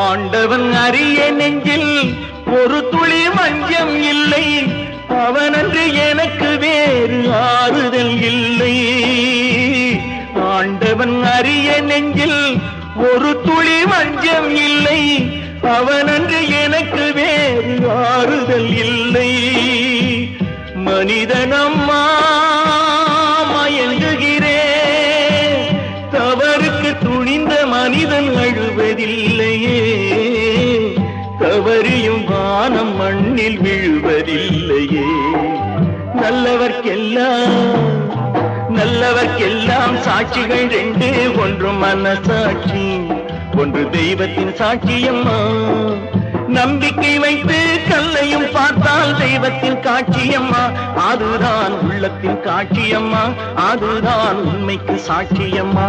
ஆண்டவன் அறிய நெஞ்சில் ஒரு துளி மஞ்சம் இல்லை, அவனன்று எனக்கு வேறு ஆறுதல் இல்லை. ஆண்டவன் அறிய நெஞ்சில் ஒரு துளி மஞ்சம் இல்லை, அவனன்று எனக்கு வேறு ஆறுதல் இல்லை. மனிதனம்மா மயங்குகிறேன், தவறுக்கு துணிந்த மனிதன் அழுவதில்லையே, தவறியும் வானம் மண்ணில் விழுவதில்லையே. நல்லவர்க்கெல்லாம் சாட்சிகள் ரெண்டு, ஒன்று மனசாட்சி, ஒன்று தெய்வத்தின் சாட்சியம்மா. நம்பிக்கை வைத்து கல்லையும் பார்த்தால் தெய்வத்தின் காட்சியம்மா, அதுதான் உள்ளத்தின் காட்சியம்மா, அதுதான் உண்மைக்கு சாட்சியம்மா.